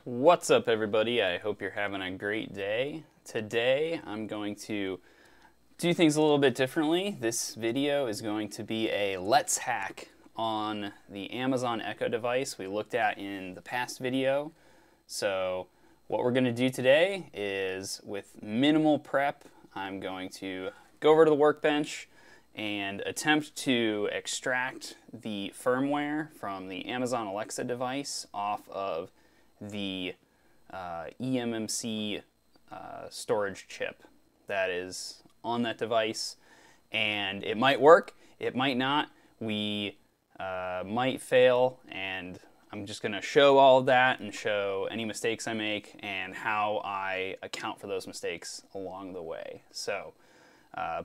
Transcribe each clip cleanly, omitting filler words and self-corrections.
What's up, everybody? I hope you're having a great day. Today I'm going to do things a little bit differently. This video is going to be a let's hack on the Amazon Echo device we looked at in the past video. So what we're going to do today is, with minimal prep, I'm going to go over to the workbench and attempt to extract the firmware from the Amazon Alexa device off of the eMMC storage chip that is on that device. And it might work, it might not. We might fail, and I'm just going to show all of that and show any mistakes I make and how I account for those mistakes along the way. So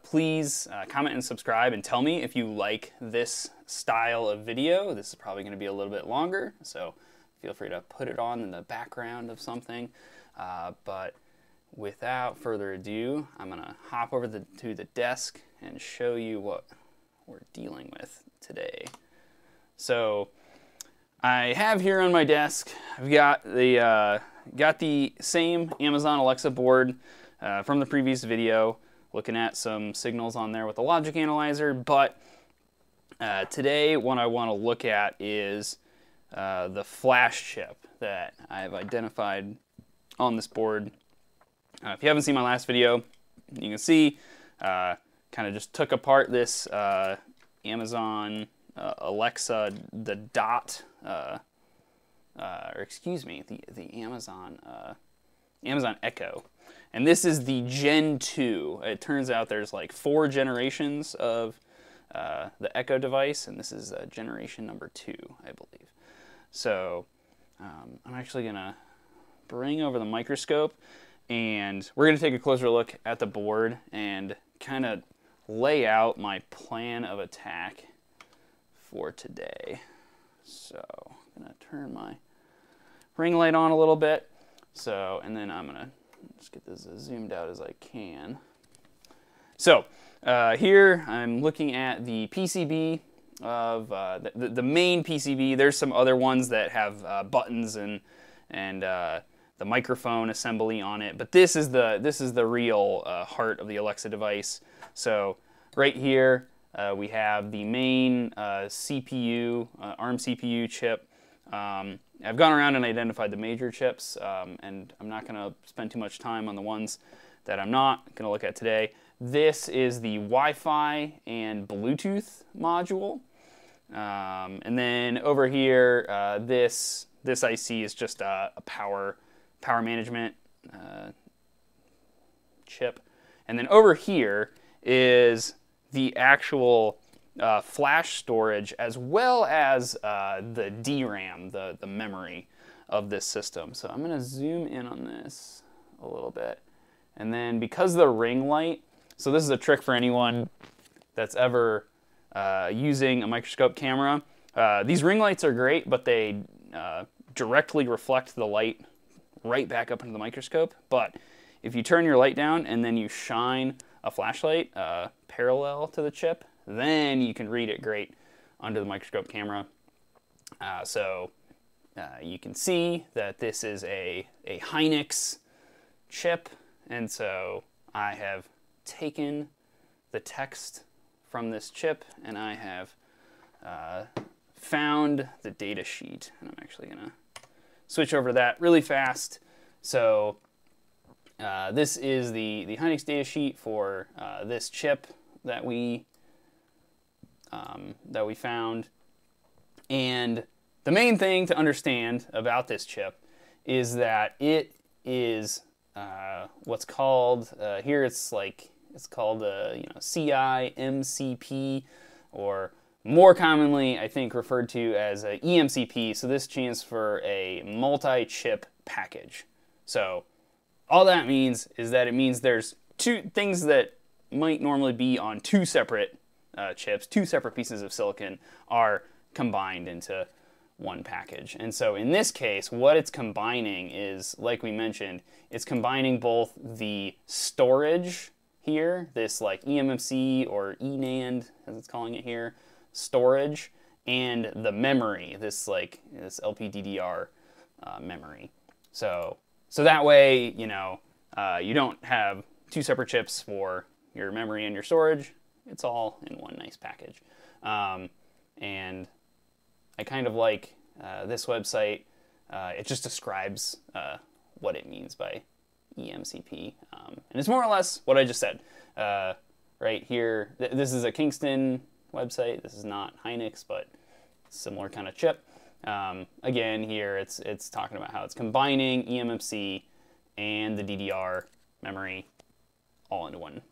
please comment and subscribe and tell me if you like this style of video. This is probably going to be a little bit longer, so feel free to put it on in the background of something. But without further ado, I'm going to hop over to the desk and show you what we're dealing with today. So I have here on my desk, I've got the same Amazon Alexa board from the previous video, looking at some signals on there with the logic analyzer. But today what I want to look at is the flash chip that I've identified on this board. If you haven't seen my last video, you can see kind of just took apart this Amazon Alexa, the dot, or excuse me, the Amazon Echo. And this is the Gen 2. It turns out there's like 4 generations of the Echo device, and this is generation number 2, I believe. So I'm actually going to bring over the microscope, and we're going to take a closer look at the board and kind of lay out my plan of attack for today. So I'm going to turn my ring light on a little bit. So, and then I'm going to just get this as zoomed out as I can. So here I'm looking at the PCB of the main PCB. There's some other ones that have buttons and the microphone assembly on it, but this is the real heart of the Alexa device. So right here we have the main CPU, ARM CPU chip. I've gone around and identified the major chips, and I'm not going to spend too much time on the ones that I'm not going to look at today. This is the Wi-Fi and Bluetooth module. And then over here, this IC is just a power management chip. And then over here is the actual flash storage, as well as the DRAM, the memory of this system. So I'm going to zoom in on this a little bit. And then because the ring light, so this is a trick for anyone that's ever using a microscope camera. These ring lights are great, but they directly reflect the light right back up into the microscope. But if you turn your light down and then you shine a flashlight parallel to the chip, then you can read it great under the microscope camera. So you can see that this is a Hynix chip, and so I have taken the text from this chip and I have found the data sheet, and I'm actually going to switch over to that really fast. So this is the Hynix data sheet for this chip that we found. And the main thing to understand about this chip is that it is what's called here it's called CI-MCP, or more commonly I think referred to as a eMCP. So this stands for a multi-chip package. So all that means is that it means there's two things that might normally be on two separate chips, two separate pieces of silicon, are combined into one package. And so in this case, what it's combining is, like we mentioned, it's combining both the storage here, this like eMMC or eNAND as it's calling it here, storage, and the memory, this LPDDR memory. So that way, you know, you don't have two separate chips for your memory and your storage. It's all in one nice package. And I kind of like this website. It just describes what it means by eMCP. And it's more or less what I just said. Right here, this is a Kingston website. This is not Hynix, but similar kind of chip. Again, here it's talking about how it's combining eMMC and the DDR memory all into one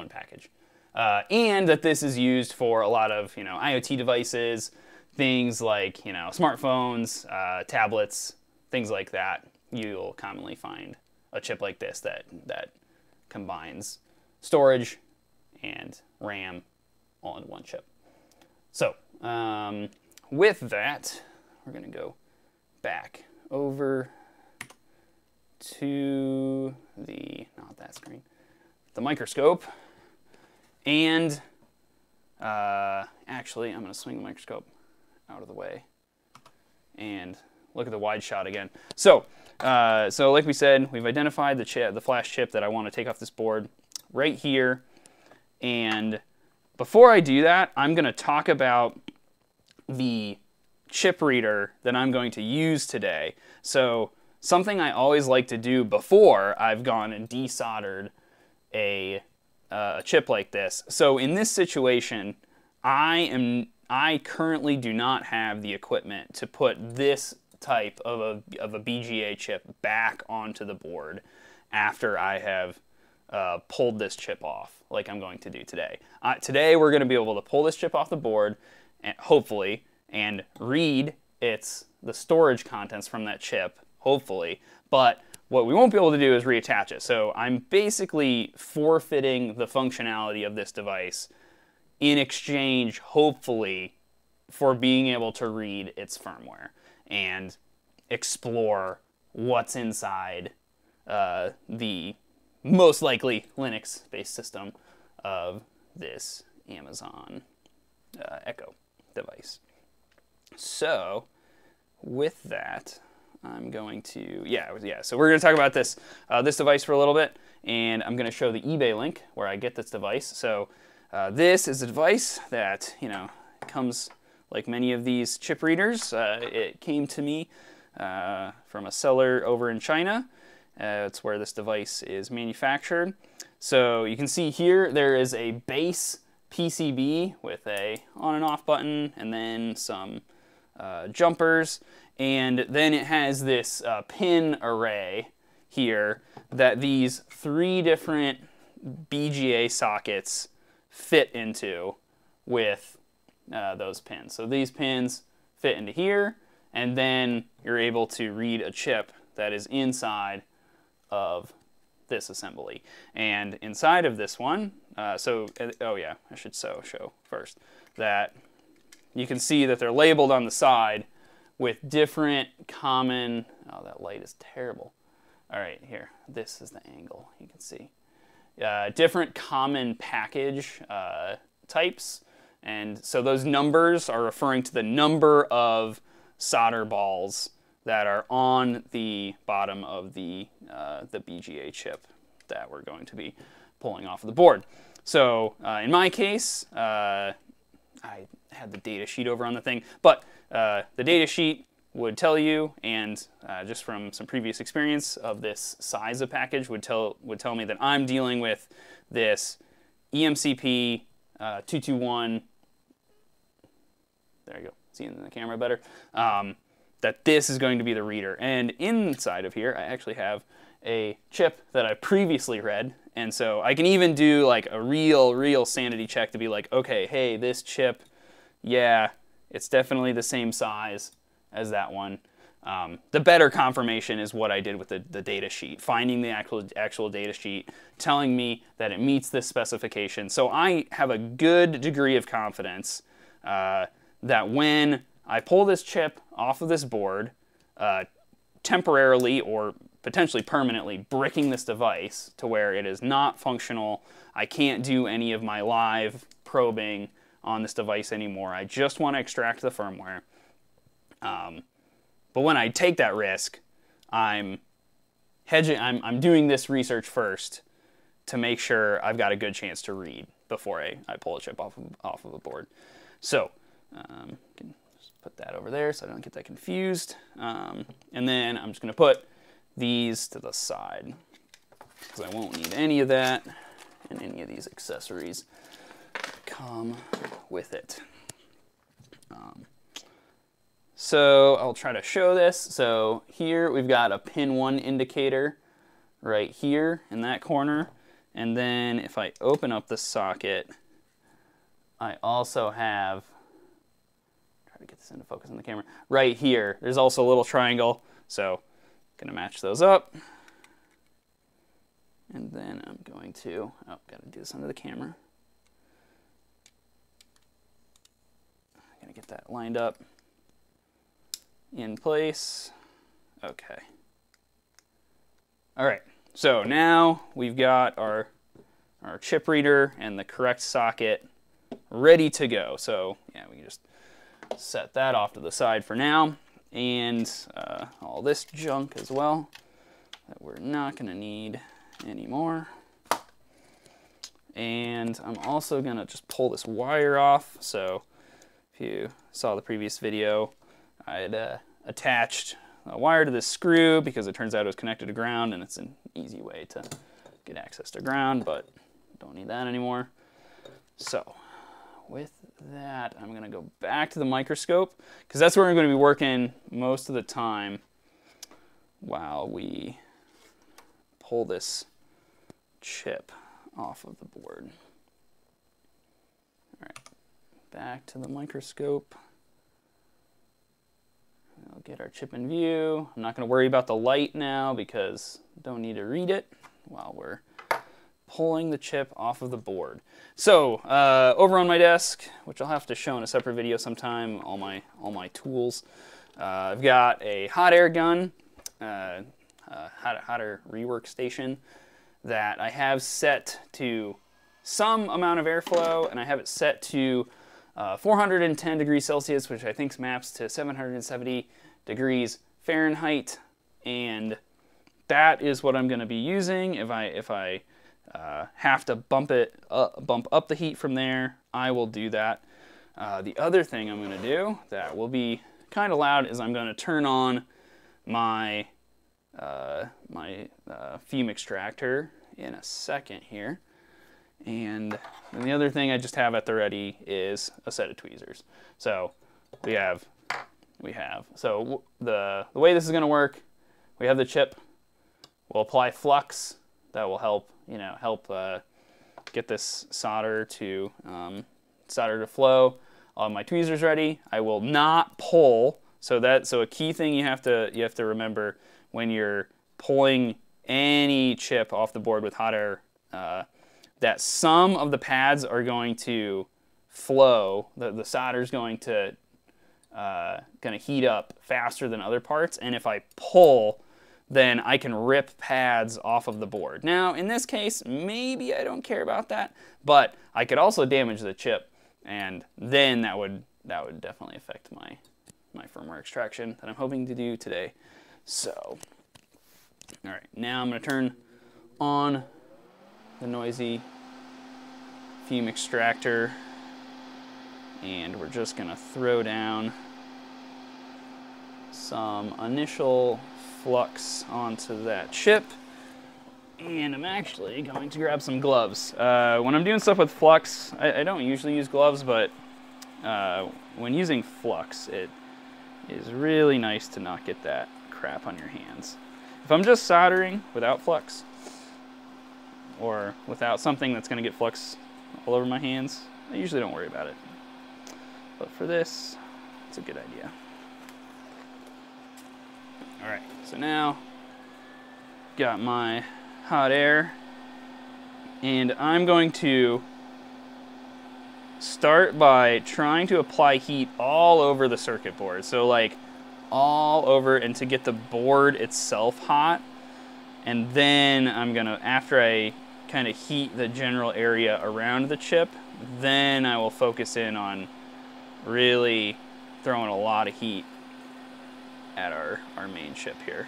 package. And that this is used for a lot of, you know, IoT devices, things like, you know, smartphones, tablets, things like that. You'll commonly find a chip like this that combines storage and RAM all in one chip. So with that, we're going to go back over to not that screen, the microscope. And actually, I'm going to swing the microscope out of the way and look at the wide shot again. So like we said, we've identified the flash chip that I want to take off this board right here. And before I do that, I'm going to talk about the chip reader that I'm going to use today. So something I always like to do before I've gone and desoldered a chip like this. So in this situation, I currently do not have the equipment to put this type of a BGA chip back onto the board after I have pulled this chip off, like I'm going to do today. Today we're going to be able to pull this chip off the board, and hopefully, and read the storage contents from that chip, hopefully. But what we won't be able to do is reattach it. So I'm basically forfeiting the functionality of this device in exchange, hopefully, for being able to read its firmware and explore what's inside the most likely Linux-based system of this Amazon Echo device. So with that, I'm going to, so we're going to talk about this device for a little bit, and I'm going to show the eBay link where I get this device. So this is a device that, you know, comes like many of these chip readers. It came to me from a seller over in China. It's where this device is manufactured. So you can see here there is a base PCB with a on and off button, and then some jumpers, and then it has this pin array here that these 3 different BGA sockets fit into with those pins. So these pins fit into here, and then you're able to read a chip that is inside of this assembly. And inside of this one, I should show first that you can see that they're labeled on the side with different common, oh, that light is terrible. All right, here, this is the angle, you can see. Different common package types, and so those numbers are referring to the number of solder balls that are on the bottom of the BGA chip that we're going to be pulling off of the board. So in my case, I had the data sheet over on the thing, but the data sheet would tell you, and just from some previous experience of this size of package would tell me that I'm dealing with this eMCP 221. There you go, see it in the camera better. That this is going to be the reader, and inside of here I actually have a chip that I previously read, and so I can even do like a real sanity check to be like, okay, hey, this chip, yeah, it's definitely the same size as that one. The better confirmation is what I did with the data sheet, finding the actual data sheet, telling me that it meets this specification. So I have a good degree of confidence that when I pull this chip off of this board, temporarily or potentially permanently bricking this device to where it is not functional, I can't do any of my live probing on this device anymore. I just want to extract the firmware. But when I take that risk, I'm hedging, I'm doing this research first to make sure I've got a good chance to read before I pull a chip off of a board. So can just put that over there so I don't get that confused. And then I'm just going to put these to the side because I won't need any of that and any of these accessories that come with it. So I'll try to show this. So here we've got a pin 1 indicator right here in that corner. And then if I open up the socket, I also have, try to get this into focus on the camera, right here. There's also a little triangle. So I'm going to match those up. And then I'm going to, got to do this under the camera. I'm going to get that lined up in place. Okay. All right. So now we've got our chip reader and the correct socket ready to go. So yeah, we can just set that off to the side for now. And all this junk as well that we're not going to need anymore. And I'm also going to just pull this wire off. So if you saw the previous video, I had attached a wire to this screw because it turns out it was connected to ground, and it's an easy way to get access to ground, but don't need that anymore. So with that, I'm going to go back to the microscope because that's where I'm going to be working most of the time while we pull this chip off of the board. All right, back to the microscope. We'll get our chip in view. I'm not going to worry about the light now because I don't need to read it while we're pulling the chip off of the board. So over on my desk, which I'll have to show in a separate video sometime, all my tools. I've got a hot air gun, hot air rework station that I have set to some amount of airflow, and I have it set to 410 degrees Celsius, which I think maps to 770 degrees Fahrenheit, and that is what I'm going to be using. If I have to bump up the heat from there, I will do that. The other thing I'm going to do that will be kind of loud is I'm going to turn on my fume extractor in a second here. And the other thing I just have at the ready is a set of tweezers. So we have so the way this is going to work, we have the chip. We'll apply flux that will help get this solder to flow. I'll have my tweezers ready. I will not pull. So a key thing you have to remember when you're pulling any chip off the board with hot air, that some of the pads are going to flow. The solder is going to heat up faster than other parts, and if I pull, then I can rip pads off of the board. Now, in this case, maybe I don't care about that, but I could also damage the chip, and then that would definitely affect my firmware extraction that I'm hoping to do today. So, all right, now I'm going to turn on the noisy fume extractor, and we're just going to throw down some initial flux onto that chip. And I'm actually going to grab some gloves. When I'm doing stuff with flux, I don't usually use gloves, but when using flux, it is really nice to not get that crap on your hands. If I'm just soldering without flux, or without something that's going to get flux all over my hands, I usually don't worry about it. But for this, it's a good idea. All right, so now got my hot air, and I'm going to start by trying to apply heat all over the circuit board. So like all over, and to get the board itself hot. And then I'm gonna, after I kind of heat the general area around the chip, then I will focus in on really throwing a lot of heat at our main chip here.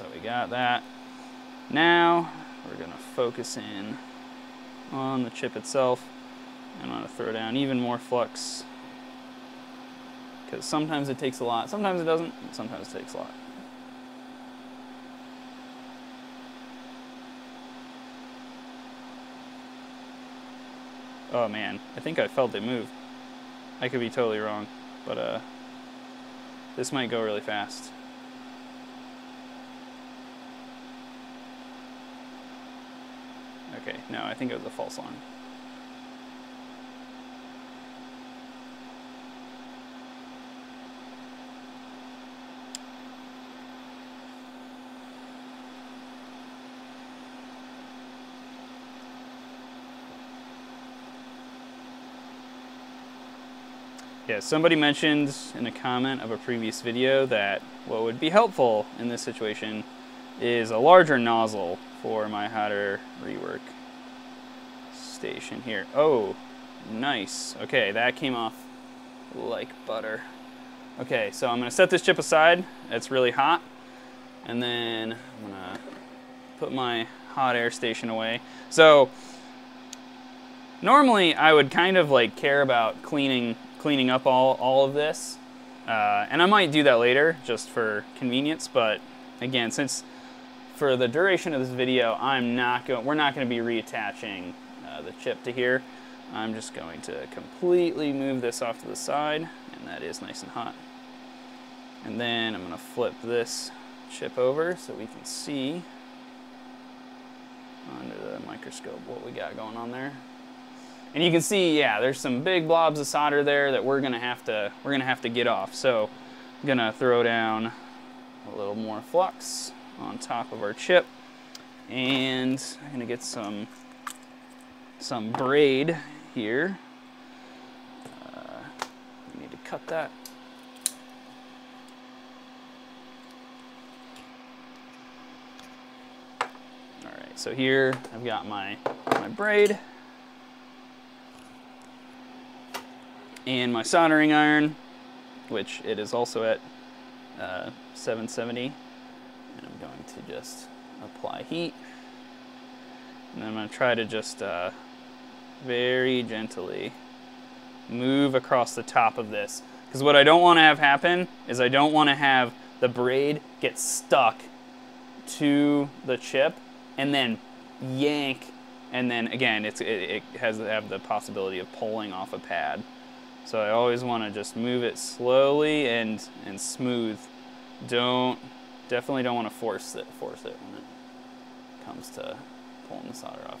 So we got that. Now we're going to focus in on the chip itself. I'm going to throw down even more flux, because sometimes it takes a lot, sometimes it doesn't, and sometimes it takes a lot. Oh man, I think I felt it move. I could be totally wrong, but this might go really fast. Okay, no, I think it was a false alarm. Yeah, somebody mentioned in a comment of a previous video that what would be helpful in this situation is a larger nozzle for my hotter rework station here. Oh, nice. Okay, that came off like butter. Okay, so I'm gonna set this chip aside. It's really hot. And then I'm gonna put my hot air station away. So normally I would kind of like care about cleaning up all of this. And I might do that later just for convenience, but again, since for the duration of this video, we're not going to be reattaching the chip to here. I'm just going to completely move this off to the side, and that is nice and hot. And then I'm going to flip this chip over so we can see under the microscope what we got going on there. And you can see, yeah, there's some big blobs of solder there that we're gonna have to get off. So I'm gonna throw down a little more flux on top of our chip, and I'm gonna get some braid here. We need to cut that. All right, so here I've got my braid. And my soldering iron, which it is also at 770, and I'm going to just apply heat, and then I'm going to try to just very gently move across the top of this, because what I don't want to have happen is I don't want to have the braid get stuck to the chip and then yank, and then again it has to have the possibility of pulling off a pad. So I always want to just move it slowly and smooth. Definitely don't want to force it when it comes to pulling the solder off.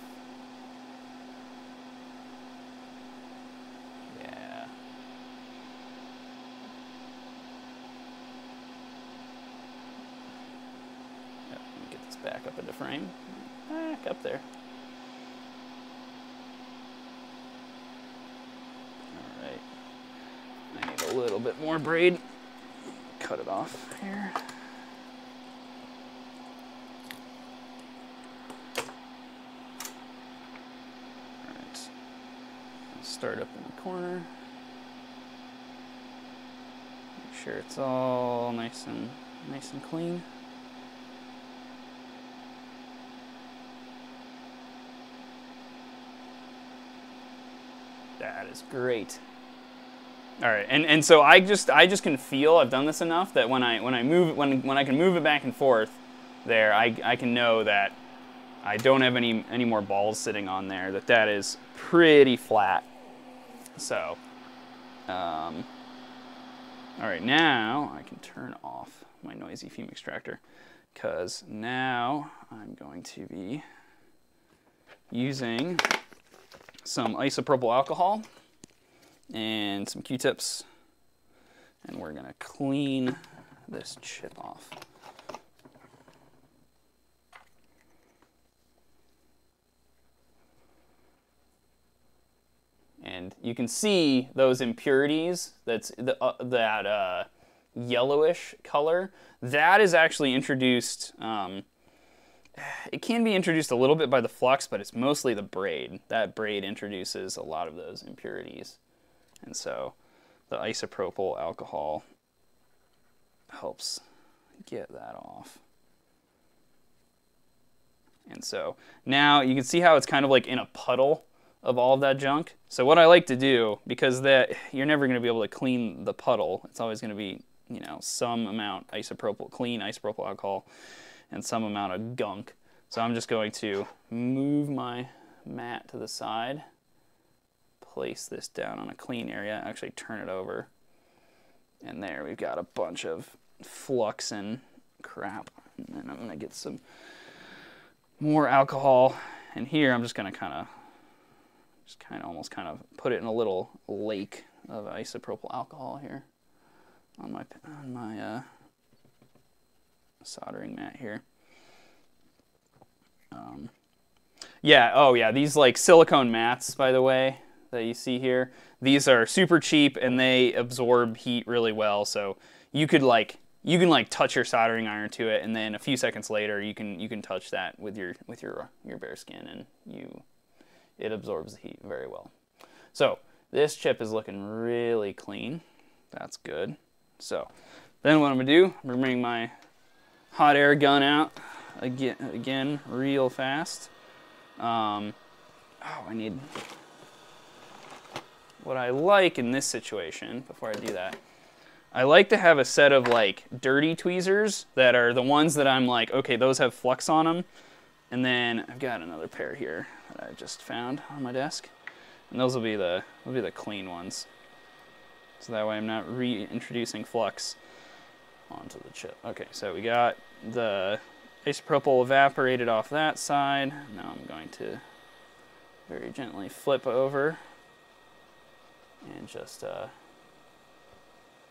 Yeah. Yep, let me get this back up into frame. Back up there. A little bit more braid. Cut it off here. All right. I'll start up in the corner. Make sure it's all nice and clean. That is great. All right, and so I just can feel, I've done this enough that when I can move it back and forth there, I can know that I don't have any more balls sitting on there, that is pretty flat. So all right, now I can turn off my noisy fume extractor, because now I'm going to be using some isopropyl alcohol and some Q-tips, and we're gonna clean this chip off. And you can see those impurities, that yellowish color, that is actually introduced, it can be introduced a little bit by the flux, but it's mostly the braid. That braid introduces a lot of those impurities. And so the isopropyl alcohol helps get that off. And so now you can see how it's kind of like in a puddle of all of that junk. So what I like to do, because that you're never going to be able to clean the puddle, it's always going to be, you know, some amount clean isopropyl alcohol and some amount of gunk. So I'm just going to move my mat to the side, place this down on a clean area, actually turn it over, and there we've got a bunch of flux and crap. And then I'm going to get some more alcohol, and here I'm just going to almost put it in a little lake of isopropyl alcohol here on my soldering mat here. Yeah, oh yeah, these like silicone mats, by the way, that you see here, these are super cheap and they absorb heat really well. So you can touch your soldering iron to it, and then a few seconds later you can touch that with your bare skin, and it absorbs the heat very well. So this chip is looking really clean. That's good. So then what I'm gonna do, I'm gonna bring my hot air gun out again real fast. I need, what I like in this situation, before I do that, I like to have a set of like dirty tweezers that are the ones that I'm like, okay, those have flux on them. And then I've got another pair here that I just found on my desk. And those will be the clean ones. So that way I'm not reintroducing flux onto the chip. Okay, so we got the isopropyl evaporated off that side. Now I'm going to very gently flip over and just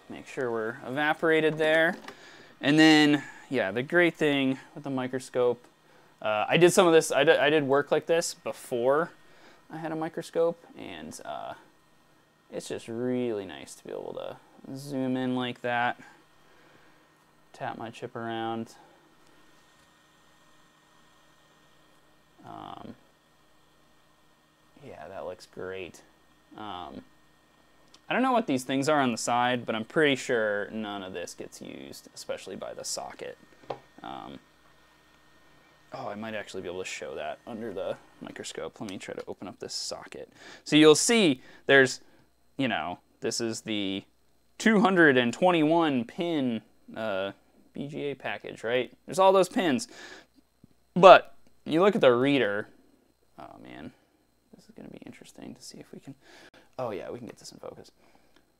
make sure we're evaporated there. And then, yeah, the great thing with the microscope, I did some of this, I did work like this before I had a microscope, and it's just really nice to be able to zoom in like that, tap my chip around. Yeah, that looks great. I don't know what these things are on the side, but I'm pretty sure none of this gets used, especially by the socket. Oh, I might actually be able to show that under the microscope. Let me try to open up this socket. So you'll see there's, you know, this is the 221 pin BGA package, right? There's all those pins. But you look at the reader. Oh man, this is going to be interesting to see if we can. Oh yeah, we can get this in focus.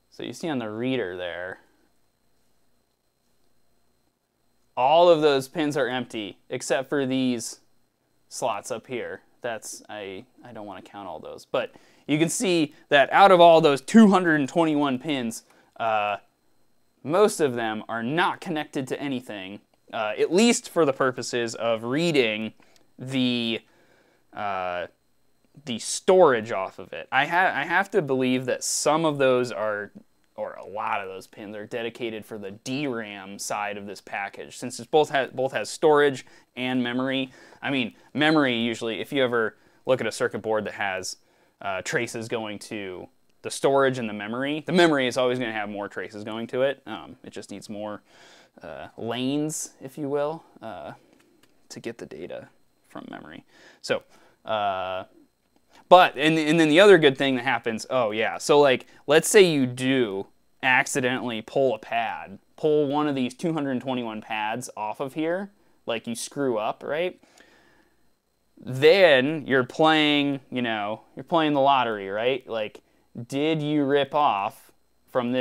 So you see on the reader there, all of those pins are empty except for these slots up here. That's, I don't want to count all those, but you can see that out of all those 221 pins, most of them are not connected to anything, at least for the purposes of reading the storage off of it. I have to believe that some of those are, or a lot of those pins are dedicated for the DRAM side of this package, since it both has storage and memory. I mean, memory usually, if you ever look at a circuit board that has traces going to the storage and the memory is always going to have more traces going to it. It just needs more lanes, if you will, to get the data from memory. So, but, and then the other good thing that happens, oh yeah, so like, let's say you do accidentally pull one of these 221 pads off of here, like you screw up, right? Then you're playing, you know, you're playing the lottery, right? Like, did you rip off from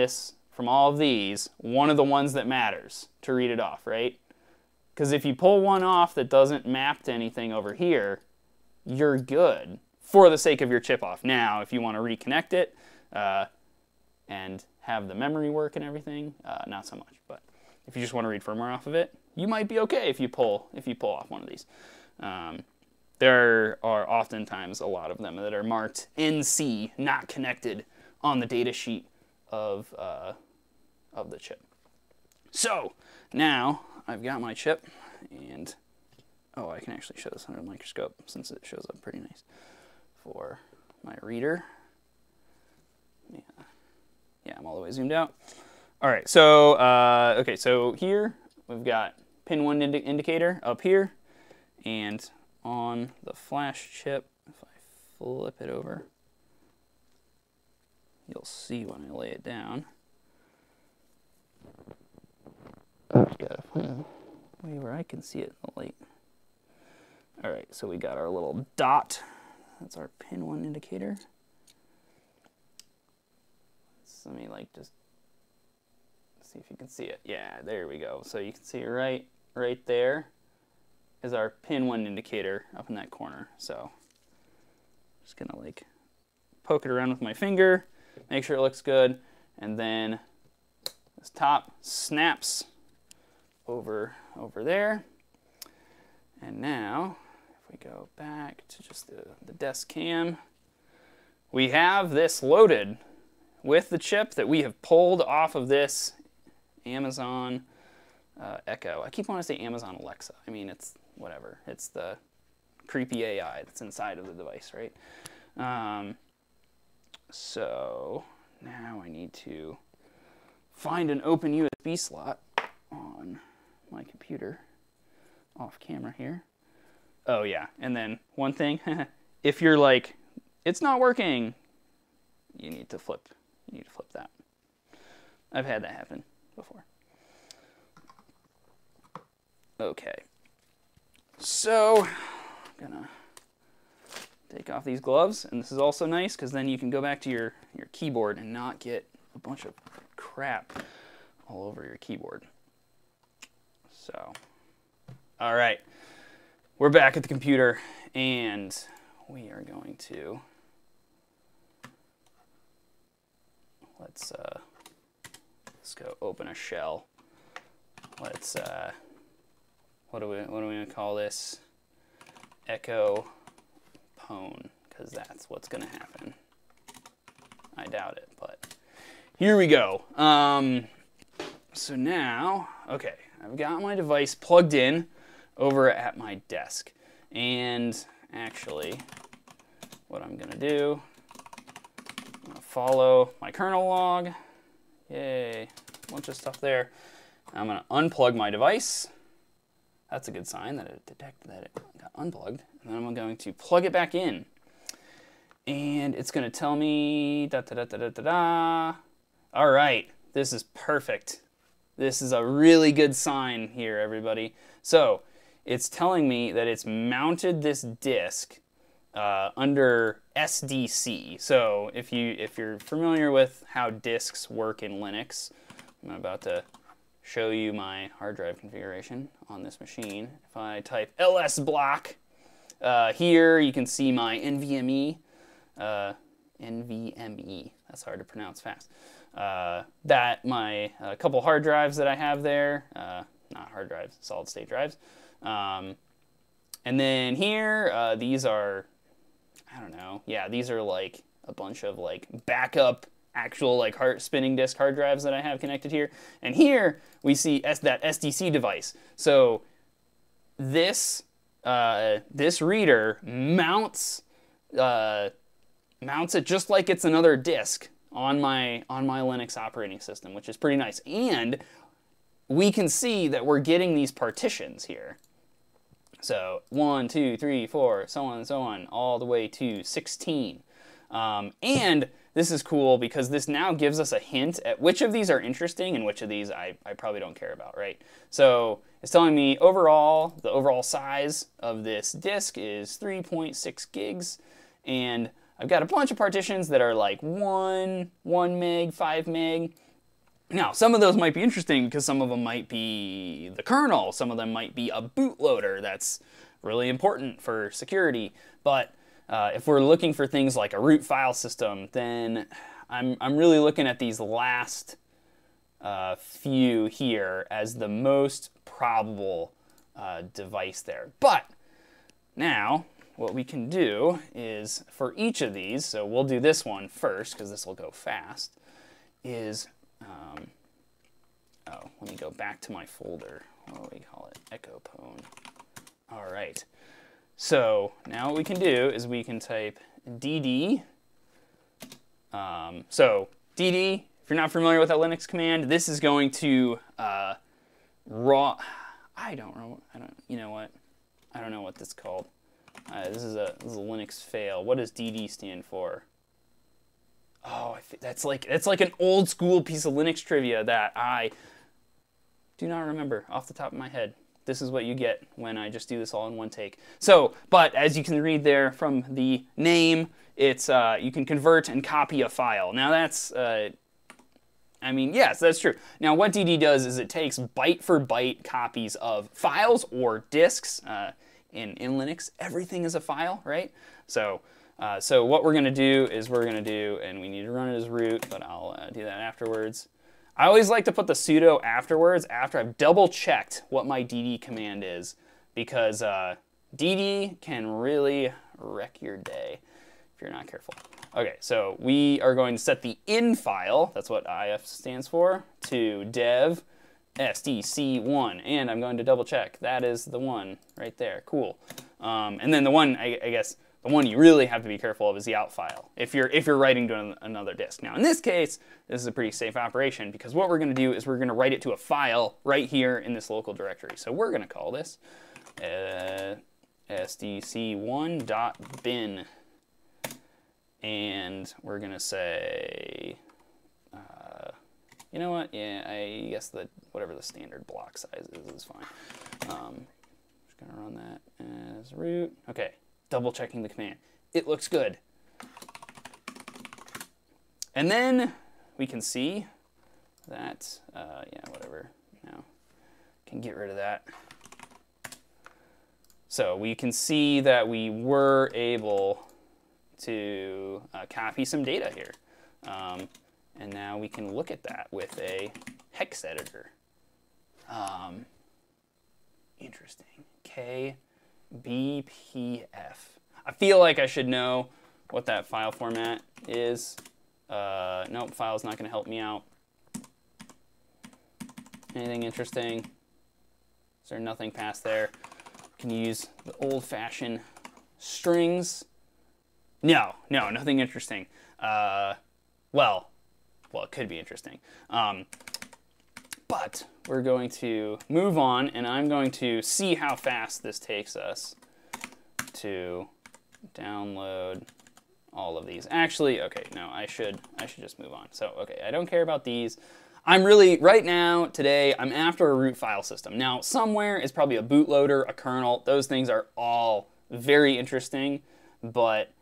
all of these, one of the ones that matters to read it off, right? Because if you pull one off that doesn't map to anything over here, you're good for the sake of your chip off. Now, if you want to reconnect it and have the memory work and everything, not so much. But if you just want to read firmware off of it, you might be okay if you pull off one of these. There are oftentimes a lot of them that are marked NC, not connected, on the data sheet of the chip. So now I've got my chip, and oh, I can actually show this under the microscope since it shows up pretty nice for my reader. Yeah, I'm all the way zoomed out. All right, so okay, so here we've got pin 1 indicator up here, and on the flash chip. If I flip it over, you'll see when I lay it down. Gotta find a way where I can see it in the light. All right, so we got our little dot. That's our pin 1 indicator. So let me like just see if you can see it. Yeah, there we go. So you can see right there is our pin 1 indicator up in that corner. So just gonna like poke it around with my finger, make sure it looks good, and then this top snaps over there. And now if we go back to just the desk cam, we have this loaded with the chip that we have pulled off of this Amazon Echo. I keep wanting to say Amazon Alexa. I mean, it's whatever. It's the creepy AI that's inside of the device, right? So now I need to find an open USB slot on my computer off camera here. Oh yeah, and then one thing, if you're like, it's not working, you need to flip that. I've had that happen before. Okay, so I'm gonna take off these gloves, and this is also nice because then you can go back to your keyboard and not get a bunch of crap all over your keyboard. So, all right, we're back at the computer, and we are going to let's go open a shell. Let's what are we gonna call this? Echo Pwn, because that's what's gonna happen. I doubt it, but here we go. So now, okay, I've got my device plugged in over at my desk, and actually what I'm gonna do, I'm gonna follow my kernel log. Yay, a bunch of stuff there. I'm gonna unplug my device. That's a good sign that it detected that it got unplugged. And then I'm going to plug it back in. And it's gonna tell me da-da-da-da-da-da. All right, this is perfect. This is a really good sign here, everybody. So it's telling me that it's mounted this disk under SDC. So if you're familiar with how disks work in Linux, I'm about to show you my hard drive configuration on this machine. If I type ls block here, you can see my NVMe. NVMe. That's hard to pronounce fast. That my couple hard drives that I have there, not hard drives, solid state drives. And then here, these are, I don't know, yeah, these are like a bunch of like backup actual like spinning disk hard drives that I have connected here. And here we see that SDC device. So this this reader mounts it just like it's another disk on my Linux operating system, which is pretty nice. And we can see that we're getting these partitions here. So 1, 2, 3, 4, so on, all the way to 16. And this is cool because this now gives us a hint at which of these are interesting and which of these I probably don't care about, right? So it's telling me overall, the overall size of this disk is 3.6 gigs. And I've got a bunch of partitions that are like 1 meg, 5 meg. Now, some of those might be interesting because some of them might be the kernel. Some of them might be a bootloader. That's really important for security. But if we're looking for things like a root file system, then I'm really looking at these last few here as the most probable device there. But now, what we can do is for each of these, so we'll do this one first because this will go fast, is, oh, let me go back to my folder. What do we call it? Echo Pwn. All right. So now what we can do is we can type dd. So dd, if you're not familiar with that Linux command, this is going to you know what? I don't know what this is called. This is a Linux fail. What does DD stand for? Oh, that's like an old school piece of Linux trivia that I do not remember off the top of my head. This is what you get when I just do this all in one take. So, but as you can read there from the name, it's you can convert and copy a file. Now that's, I mean, yes, that's true. Now what DD does is it takes byte for byte copies of files or disks. In Linux, everything is a file, right? So, so what we're going to do is and we need to run it as root, but I'll do that afterwards. I always like to put the sudo afterwards after I've double checked what my DD command is, because DD can really wreck your day if you're not careful. Okay, so we are going to set the in file, that's what IF stands for, to dev SDC1, and I'm going to double check. That is the one right there. Cool. And then the one, I guess, the one you really have to be careful of is the out file if you're writing to another disk. Now in this case, this is a pretty safe operation because what we're going to do is we're going to write it to a file right here in this local directory. So we're going to call this sdc1.bin, and we're going to say, you know what? Yeah, I guess that whatever the standard block size is fine. Just gonna run that as root. Okay, double checking the command. It looks good. And then we can see that, yeah, whatever. Now, can get rid of that. So we can see that we were able to copy some data here. And now we can look at that with a hex editor. Interesting. KBPF. I feel like I should know what that file format is. Nope, file's not going to help me out. Anything interesting? Is there nothing past there? Can you use the old-fashioned strings? No, nothing interesting. Well, it could be interesting. But we're going to move on, and I'm going to see how fast this takes us to download all of these. Actually, okay, no, I should just move on. So, okay, I don't care about these. I'm really, right now, today, I'm after a root file system. Now, somewhere is probably a bootloader, a kernel. Those things are all very interesting, but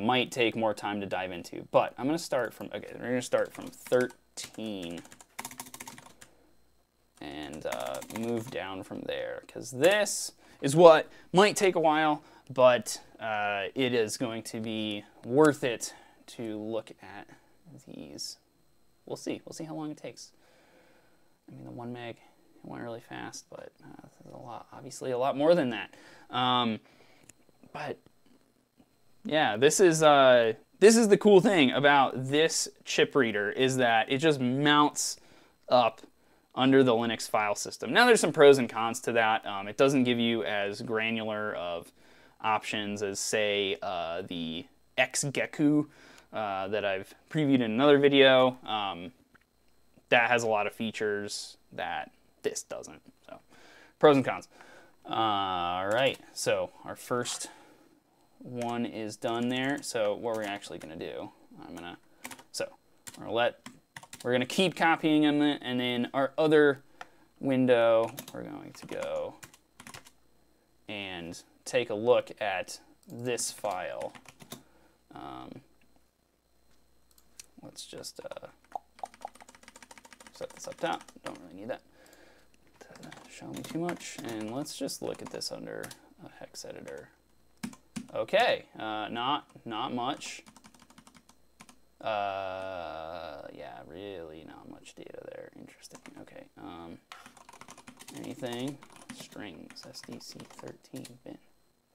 might take more time to dive into. But I'm going to start from, okay, we're going to start from 13 and move down from there, because this is what might take a while, but it is going to be worth it to look at these. We'll see. We'll see how long it takes. I mean, the 1 meg, it went really fast, but there's a lot, obviously a lot more than that. But yeah, this is the cool thing about this chip reader, is that it just mounts up under the Linux file system. Now there's some pros and cons to that. It doesn't give you as granular of options as, say, the XGeku that I've previewed in another video. That has a lot of features that this doesn't. So, pros and cons. All right, so our first one is done there. So what we're actually going to do, we're going to keep copying them, and then our other window, we're going to go and take a look at this file. Let's just set this up top. Don't really need that to show me too much. And let's just look at this under a hex editor. Okay, not much. Yeah, really not much data there. Interesting. Okay. Anything? Strings, SDC13 bin.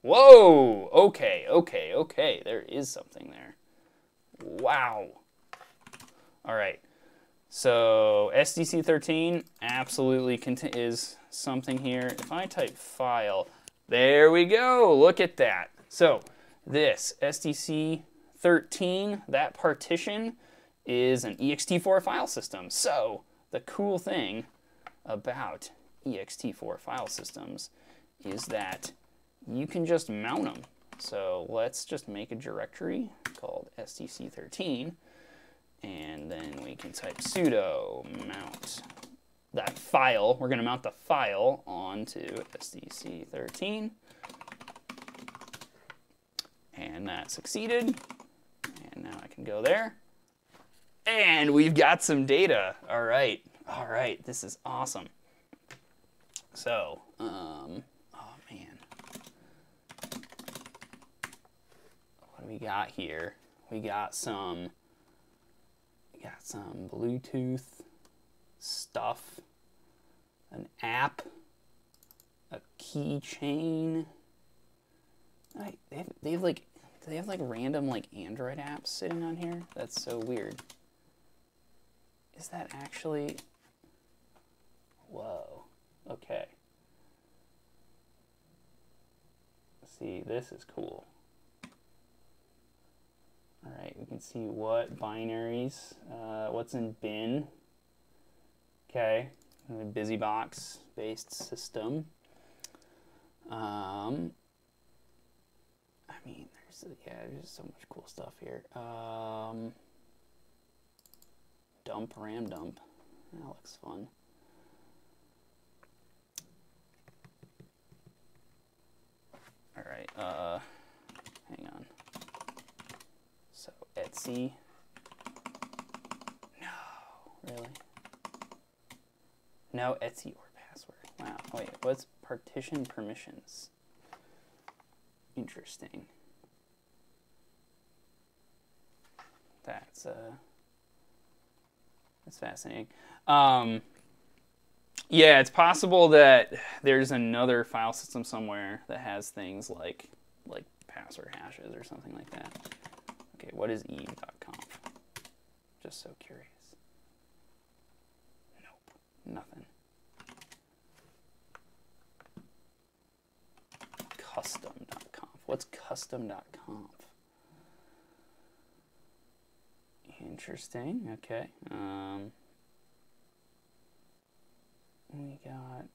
Whoa! Okay. There is something there. Wow. All right. So SDC13 absolutely is something here. If I type file, there we go. Look at that. So this SDC13, that partition is an ext4 file system. So the cool thing about ext4 file systems is that you can just mount them. So let's just make a directory called stc13, and then we can type sudo mount that file. We're going to mount the file onto stc13, and that succeeded. And now I can go there, and we've got some data. All right, this is awesome. So, oh man, what do we got here? We got some Bluetooth stuff, an app, a keychain. They have like, do they have like random like Android apps sitting on here? That's so weird. Is that actually? Whoa. Okay. See, this is cool. All right, we can see what binaries, what's in bin. Okay, a BusyBox-based system. I mean, there's so much cool stuff here. Dump, RAM dump. That looks fun. All right, hang on. So Etsy. No, really? No Etsy or password. Wow. Wait, what's partition permissions? Interesting. That's fascinating. Yeah, it's possible that there's another file system somewhere that has things like password hashes or something like that. Okay, what is eve.conf? Just so curious. Nope, nothing. Custom.conf. What's custom.conf? Interesting. Okay. We got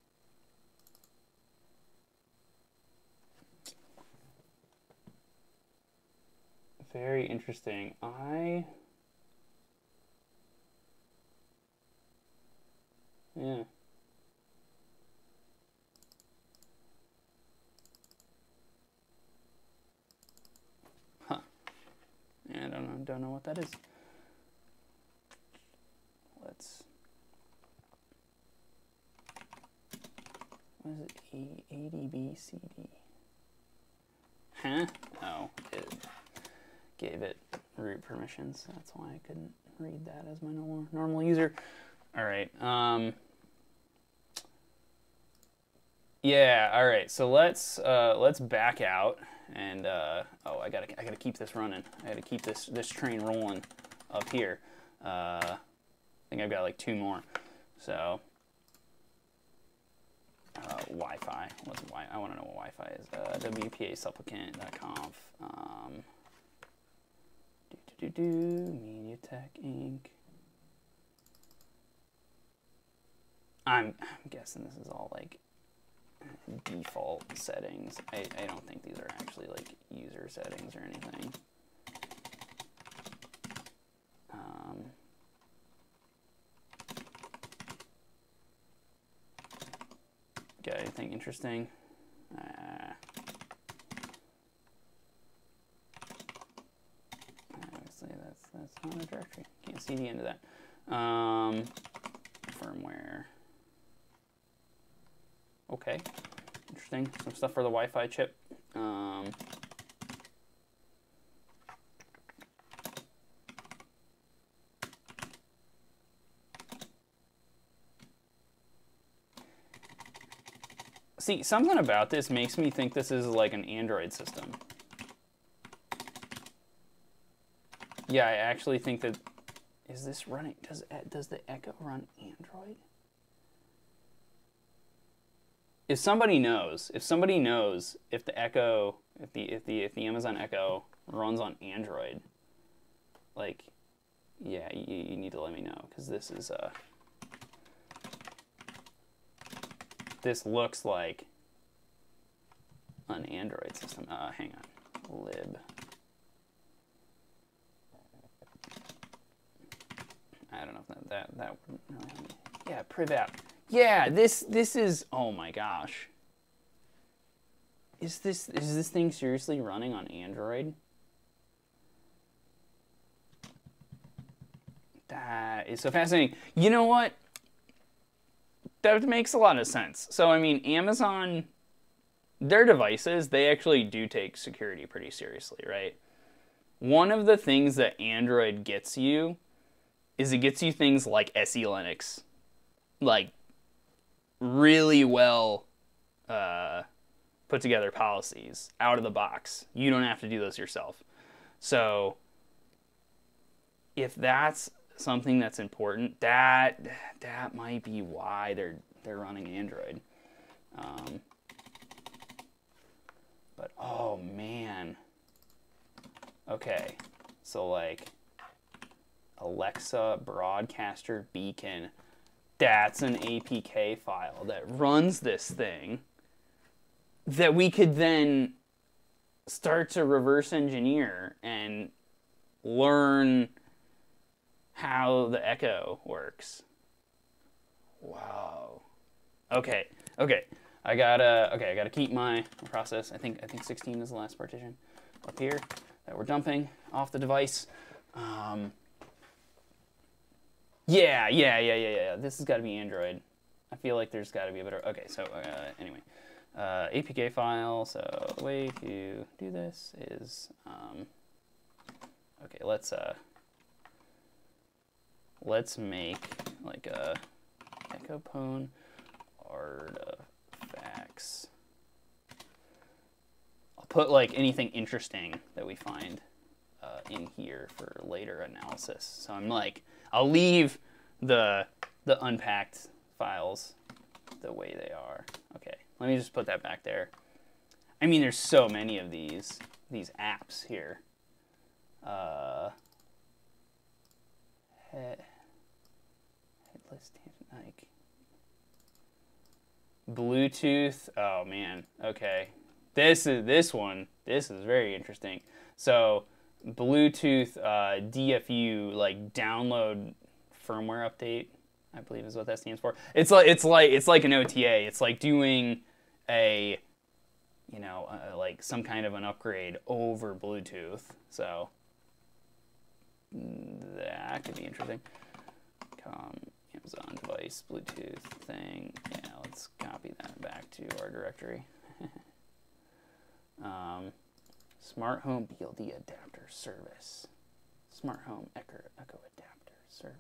very interesting. Yeah. Huh. Yeah, I don't know what that is. What is it? ADBCD. Huh? Oh, it gave it root permissions. That's why I couldn't read that as my normal user. All right. Yeah. All right. So let's back out and oh, I gotta keep this running. I gotta keep this train rolling up here. I think I've got like 2 more. So. Wi-Fi. What's Wi? I want to know what Wi-Fi is. WPA-supplicant.conf. MediaTek Inc. I'm guessing this is all like default settings. I don't think these are actually like user settings or anything. Got anything interesting? Obviously, that's not a directory. Can't see the end of that. Firmware. Okay, interesting. Some stuff for the Wi-Fi chip. See, something about this makes me think this is like an Android system. Yeah, I actually think that, is this running, does the Echo run Android? If somebody knows if the Echo, if the Amazon Echo runs on Android, like, yeah, you need to let me know, because this is this looks like an Android system. Hang on, lib. I don't know if that would really help me. Yeah, priv app. Yeah, this is, oh my gosh. Is this thing seriously running on Android? That is so fascinating. You know what? That makes a lot of sense. So I mean, Amazon, their devices, they actually do take security pretty seriously, right? One of the things that Android gets you is it gets you things like SE Linux, like really well put together policies out of the box. You don't have to do those yourself. So if that's something that's important, that might be why they're running Android. But oh man. Okay, so like Alexa broadcaster beacon, that's an APK file that runs this thing that we could then start to reverse engineer and learn how the Echo works. Wow. Okay. I gotta keep my process. I think 16 is the last partition up here that we're dumping off the device. Yeah. This has got to be Android. I feel like there's got to be a better. Okay, so anyway, APK file. So the way to do this is, okay, let's make like a echopone artifacts. I'll put like anything interesting that we find in here for later analysis. So I'm like, I'll leave the unpacked files the way they are. Okay, let me just put that back there. I mean, there's so many of these apps here. Headless, like Bluetooth. Oh man. Okay, this is very interesting. So Bluetooth DFU, like download firmware update, I believe is what that stands for. It's like an OTA. It's like doing a, you know, like some kind of an upgrade over Bluetooth. So that could be interesting. Amazon device Bluetooth thing. Yeah, let's copy that back to our directory. Smart home BLD adapter service. Smart home Echo adapter service.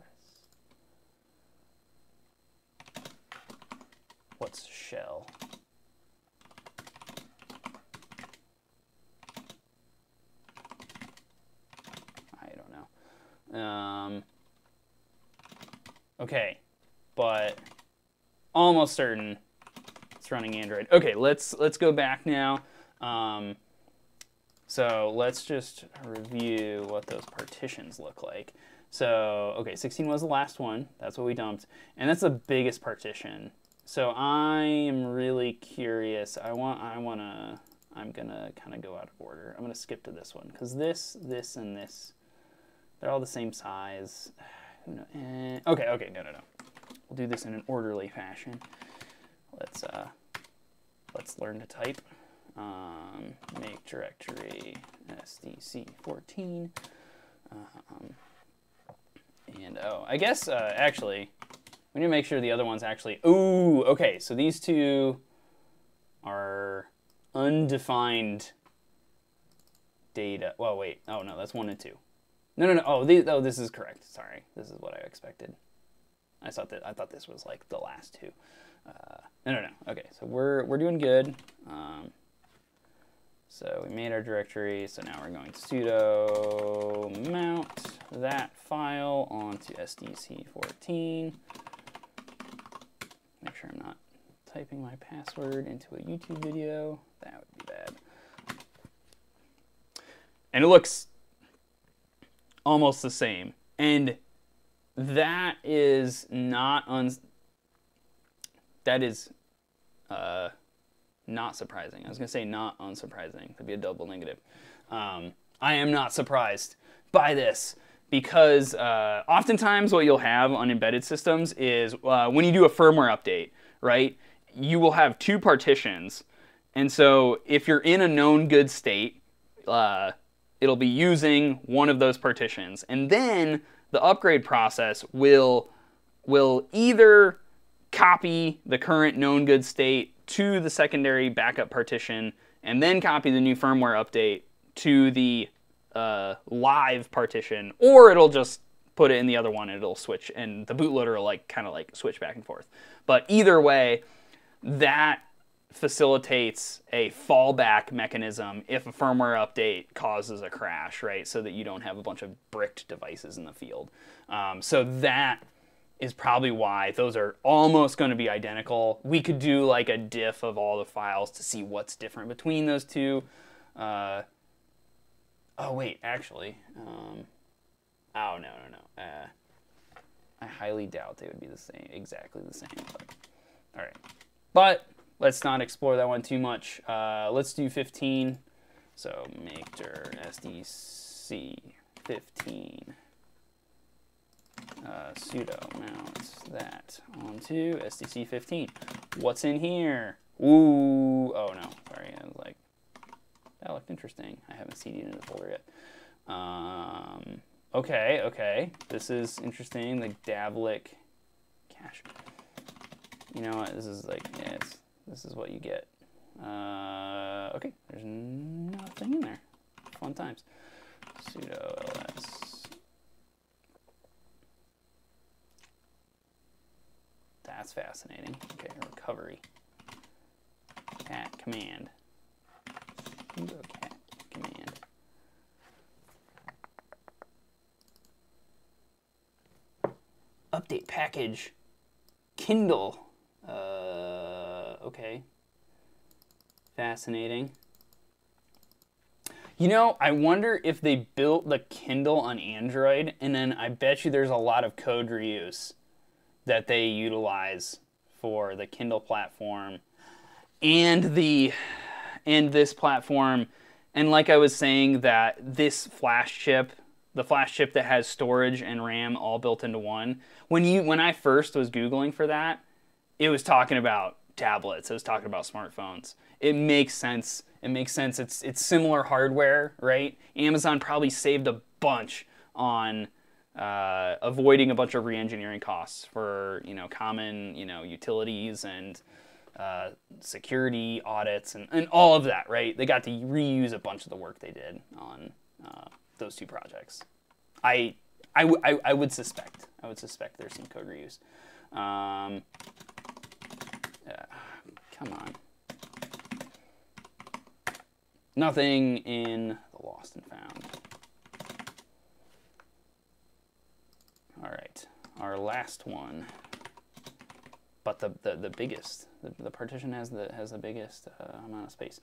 What's shell? I don't know. Okay, but almost certain it's running Android. Okay, let's go back now. So let's just review what those partitions look like. So, okay, 16 was the last one. That's what we dumped. And that's the biggest partition. So I am really curious. I'm gonna kind of go out of order. I'm gonna skip to this one because this, and this, they're all the same size. Who knows? Okay, no. We'll do this in an orderly fashion. Let's learn to type. Make directory SDC14. And oh, I guess actually we need to make sure the other ones actually. Ooh, okay. So these two are undefined data. Well, wait. Oh no, that's 1 and 2. No. Oh, this is correct. Sorry, this is what I expected. I thought this was like the last two. No. Okay, so we're doing good. So we made our directory. So now we're going to sudo mount that file onto SDC14. Make sure I'm not typing my password into a YouTube video. That would be bad. And it looks almost the same. And that is not that is not surprising. I was going to say not unsurprising. That'd be a double negative. I am not surprised by this because oftentimes what you'll have on embedded systems is when you do a firmware update, right, you will have two partitions. And so if you're in a known good state, it'll be using one of those partitions. And then the upgrade process will either copy the current known good state to the secondary backup partition and then copy the new firmware update to the live partition, or it'll just put it in the other one and it'll switch, and the bootloader will kind of switch back and forth. But either way, that facilitates a fallback mechanism if a firmware update causes a crash, right? So that you don't have a bunch of bricked devices in the field. So that is probably why those are almost going to be identical. We could do like a diff of all the files to see what's different between those two. Oh wait, actually, oh no. I highly doubt they would be the same, exactly the same. But, all right, but let's not explore that one too much. Let's do 15. So make dir SDC 15. Sudo mount that onto SDC 15. What's in here? Ooh, oh no, sorry, I was like, that looked interesting. I haven't CD'd into the folder yet. Okay, this is interesting. The Davlik cache. You know what? This is like, yeah, this is what you get. Okay, there's nothing in there. Fun times. Sudo ls. That's fascinating. Okay, recovery. Cat command. Sudo cat command. Update package. Kindle. Okay. Fascinating. You know, I wonder if they built the Kindle on Android, and then I bet you there's a lot of code reuse that they utilize for the Kindle platform and this platform. And like I was saying, that this flash chip, the flash chip that has storage and RAM all built into one, when I first was Googling for that, it was talking about tablets, it was talking about smartphones. It makes sense. It makes sense. It's similar hardware, right? Amazon probably saved a bunch on avoiding a bunch of re-engineering costs for common utilities and security audits and all of that, right? They got to reuse a bunch of the work they did on those two projects. I would suspect there's some code reuse. Come on. Nothing in the lost and found. All right, our last one, but the biggest. The partition has the biggest amount of space.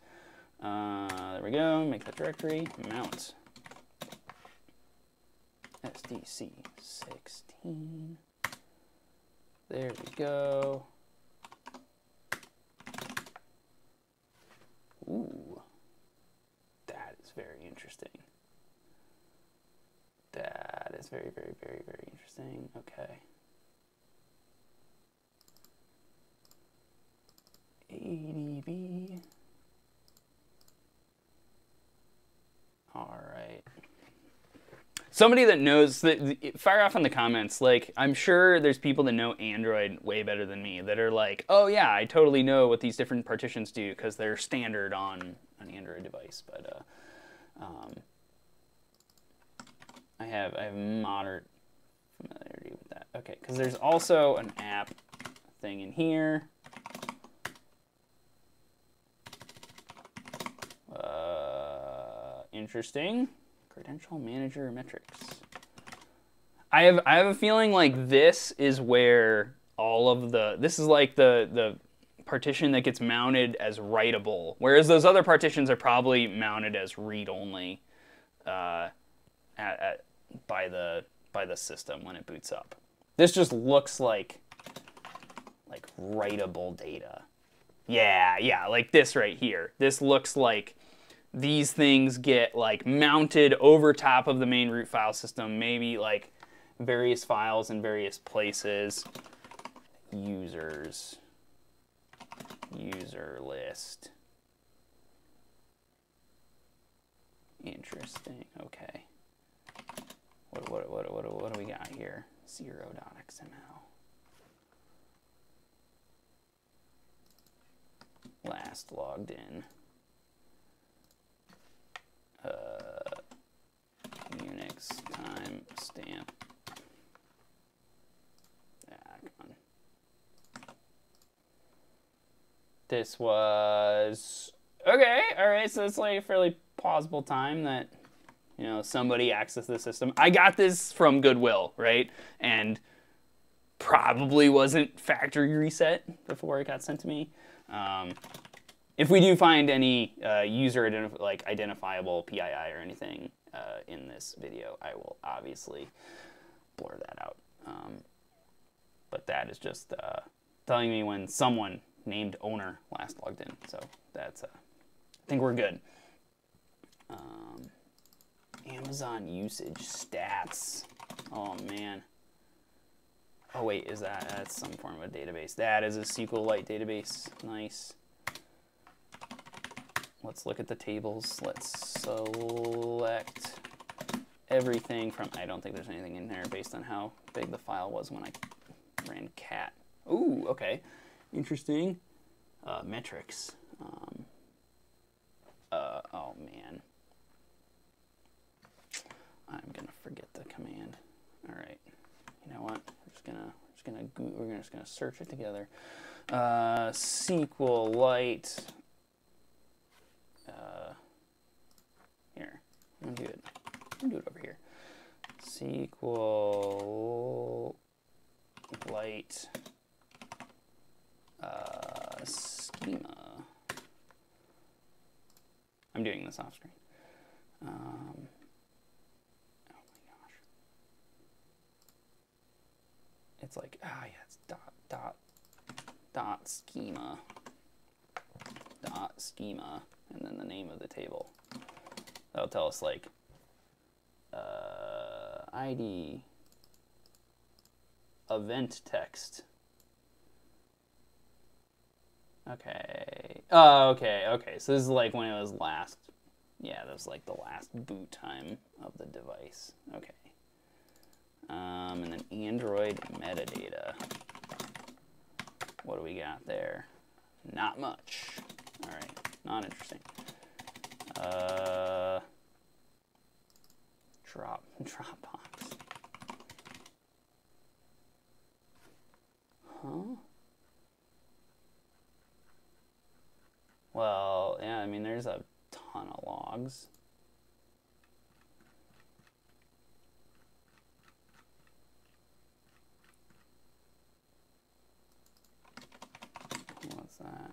There we go. Make that directory. Mount. SDC 16. There we go. Ooh, that is very interesting. That is very, very, very, very interesting. Okay. ADB. All right. Somebody that knows, fire off in the comments. Like, I'm sure there's people that know Android way better than me that are like, oh yeah, I totally know what these different partitions do because they're standard on an Android device. But I have moderate familiarity with that. Okay, because there's also an app thing in here. Interesting. Credential manager metrics. I have a feeling like this is where all of this is like the partition that gets mounted as writable, whereas those other partitions are probably mounted as read-only by the system when it boots up. This just looks like writable data. Yeah, like this right here. This looks like these things get like mounted over top of the main root file system, maybe like various files in various places. Users, user list. Interesting. Okay. What do we got here? 0.xml. Last logged in. Unix timestamp. Come on. This was okay. All right, so it's like a fairly plausible time that, you know, somebody accessed the system. I got this from Goodwill, right? And probably wasn't factory reset before it got sent to me. If we do find any user identifiable PII or anything in this video, I will obviously blur that out. But that is just telling me when someone named owner last logged in. So that's, I think we're good. Amazon usage stats. Oh man. Oh wait, that's some form of a database? That is a SQLite database. Nice. Let's look at the tables. Let's select everything from, I don't think there's anything in there based on how big the file was when I ran cat. Ooh, okay. Interesting. Metrics. Oh man. I'm gonna forget the command. All right. You know what? We're just gonna search it together. SQLite. Here. I'm gonna do it. Over here. SQLite schema. I'm doing this off screen. Oh my gosh. It's like, yeah, it's dot schema, and then the name of the table. That'll tell us like ID, event text. Okay. Oh, okay. So this is like when it was last. Yeah, that was like the last boot time of the device. Okay. And then Android metadata. What do we got there? Not much. All right, not interesting. Dropbox. Huh? Well, yeah, I mean, there's a ton of logs. What's that?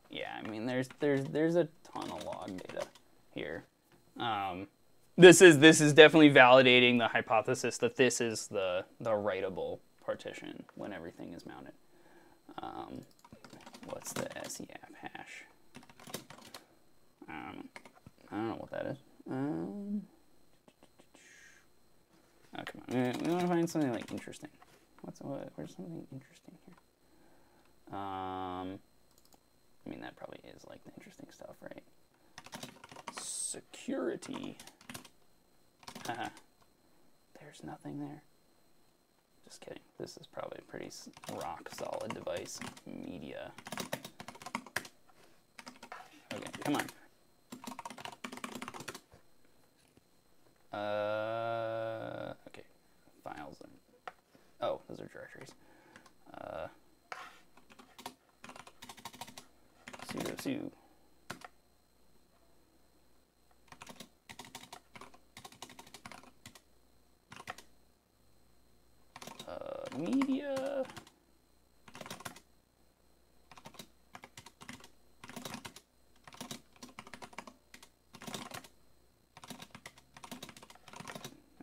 Yeah, I mean, there's a ton of log data here. This is definitely validating the hypothesis that this is the writable partition when everything is mounted. What's the SEAP hash? I don't know what that is. Oh, come on. We want to find something like interesting. Where's something interesting here? I mean, that probably is like the interesting stuff, right? Security. There's nothing there. Just kidding. This is probably a pretty rock solid device. Media. Okay, come on. Okay. Files. Oh, those are directories. Sudo. Media.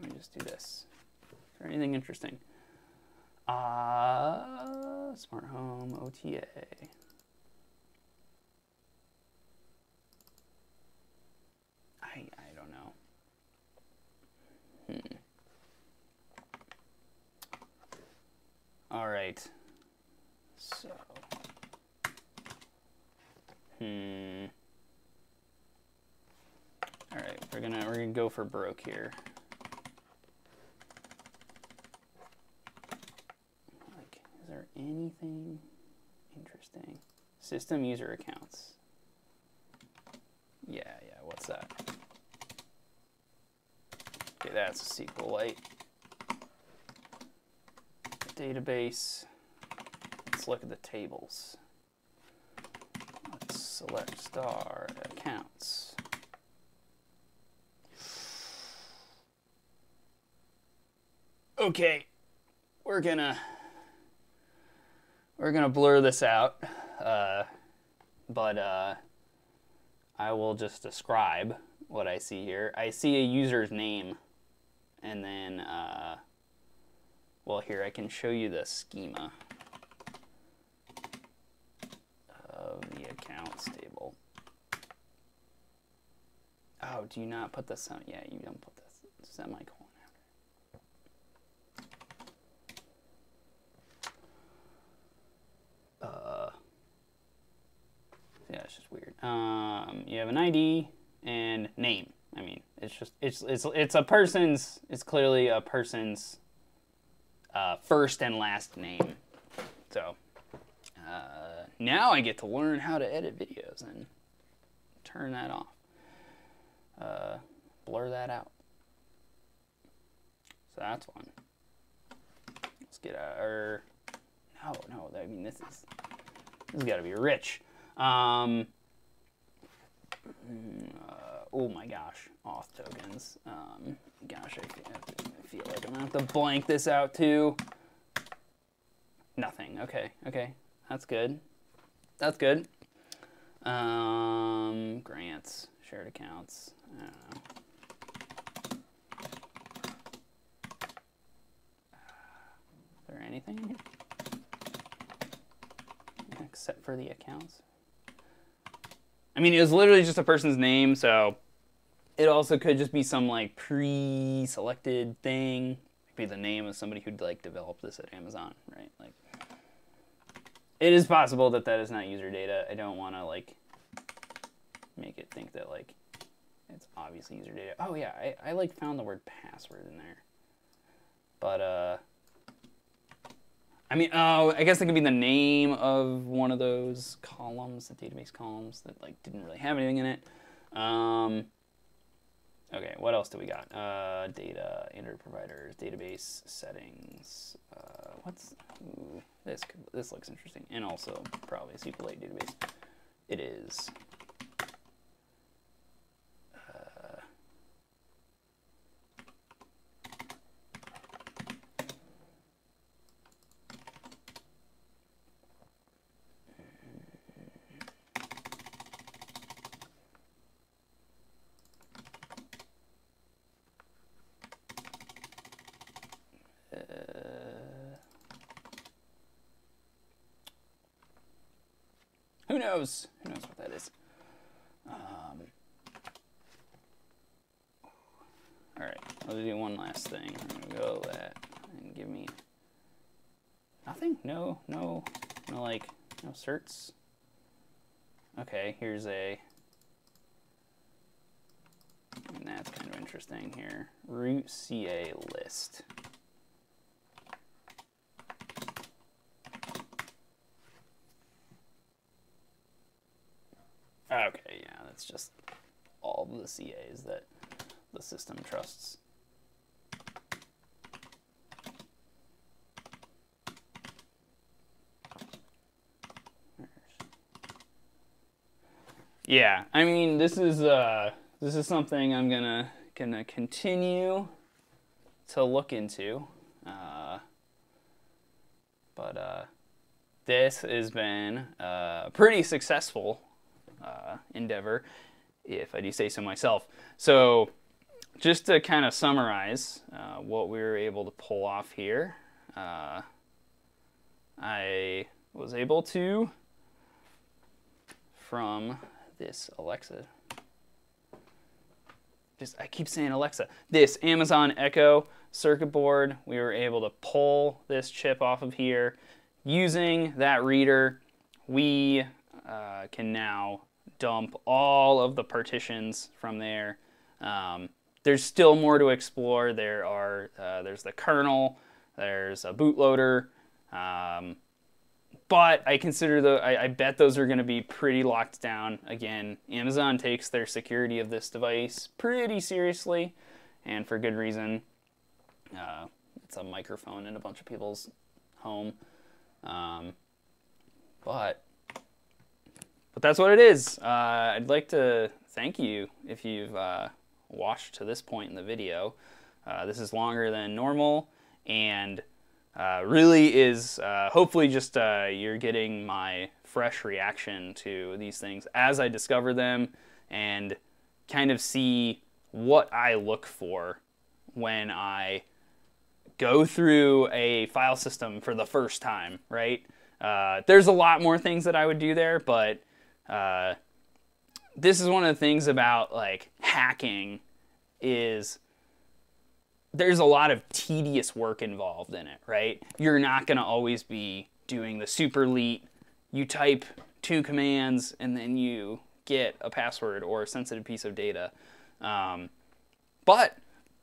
Let me just do this. Is there anything interesting? Smart home OTA. I don't know. All right. So. All right, we're gonna go for broke here. Like, is there anything interesting? System user accounts. Yeah, what's that? Okay, that's a SQLite. Database. Let's look at the tables. Let's select star accounts. Okay, we're gonna blur this out, but I will just describe what I see here. I see a user's name, and then well, here I can show you the schema of the accounts table. Oh, do you not put the yeah, you don't put the semicolon after. Yeah, it's just weird. You have an ID and name. I mean, it's just it's a person's. It's clearly a person's first and last name. So now I get to learn how to edit videos and turn that off. Blur that out. So that's one. Let's get our. No. I mean, this has got to be rich. Oh my gosh, auth tokens. Gosh, I feel like I'm gonna have to blank this out too. Nothing. Okay, that's good. That's good. Grants, shared accounts. I don't know. Is there anything in here? Except for the accounts. I mean, it was literally just a person's name, so it also could just be some like pre-selected thing. Maybe the name of somebody who'd like developed this at Amazon, right? Like, it is possible that that is not user data. I don't want to like make it think that like it's obviously user data. Oh yeah, I like found the word password in there, but I mean, oh, I guess it could be the name of one of those columns, the database columns that like didn't really have anything in it. Okay, what else do we got? Data, enter providers, database settings. Ooh, this looks interesting, and also probably a SQLite database. It is. Who knows? Who knows what that is? All right, I'll do one last thing. I'm gonna go that and give me nothing. No certs. Okay, here's a. And that's kind of interesting here. Root CA list. Okay, yeah, that's just all of the CAs that the system trusts. Yeah, I mean, this is something I'm gonna continue to look into, but this has been a pretty successful endeavor, if I do say so myself. So just to kind of summarize what we were able to pull off here, I was able to, from this Alexa, I keep saying Alexa, this Amazon Echo circuit board, we were able to pull this chip off of here. Using that reader, we can now dump all of the partitions from there. There's still more to explore. There's the kernel, there's a bootloader, but I bet those are going to be pretty locked down. Again, Amazon takes their security of this device pretty seriously, and for good reason. It's a microphone in a bunch of people's home, but that's what it is. I'd like to thank you if you've watched to this point in the video. This is longer than normal, and really is hopefully just you're getting my fresh reaction to these things as I discover them and kind of see what I look for when I go through a file system for the first time, right? There's a lot more things that I would do there, but this is one of the things about like hacking is there's a lot of tedious work involved in it, right? You're not going to always be doing the super elite. You type 2 commands and then you get a password or a sensitive piece of data. But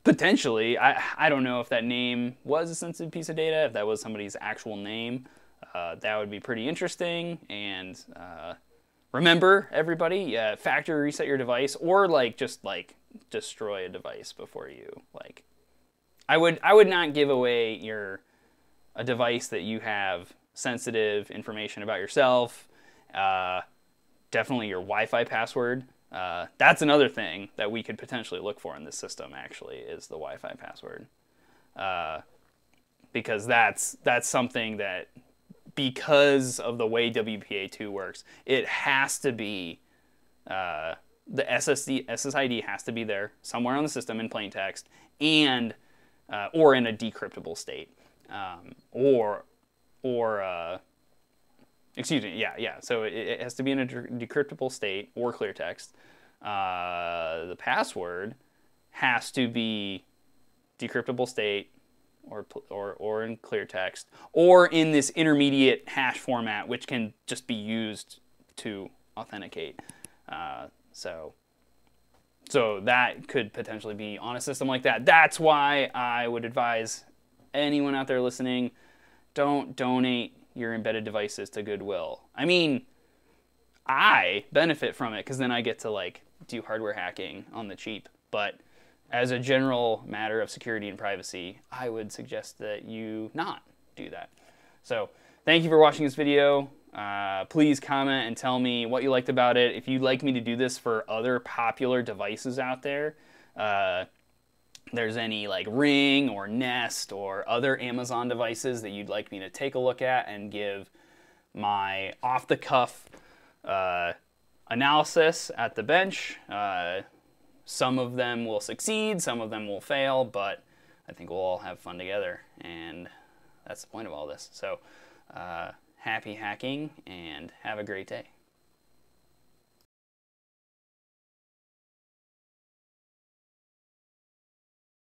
potentially, I don't know if that name was a sensitive piece of data, if that was somebody's actual name. That would be pretty interesting. And remember, everybody, factory reset your device, or just destroy a device before you I would not give away a device that you have sensitive information about yourself. Definitely your Wi-Fi password. That's another thing that we could potentially look for in this system, actually, is the Wi-Fi password. Because that's something that, because of the way WPA2 works, it has to be, the SSID has to be there somewhere on the system in plain text, and or in a decryptable state, excuse me, yeah. So it has to be in a decryptable state or clear text. The password has to be decryptable state or in clear text, or in this intermediate hash format, which can just be used to authenticate. So that could potentially be on a system like that. That's why I would advise anyone out there listening, don't donate your embedded devices to Goodwill. I mean, I benefit from it because then I get to do hardware hacking on the cheap. But as a general matter of security and privacy, I would suggest that you not do that. So thank you for watching this video. Please comment and tell me what you liked about it. If you'd like me to do this for other popular devices out there, there's any Ring or Nest or other Amazon devices that you'd like me to take a look at and give my off-the-cuff analysis at the bench. Some of them will succeed, some of them will fail, but I think we'll all have fun together, and that's the point of all this. So happy hacking, and have a great day.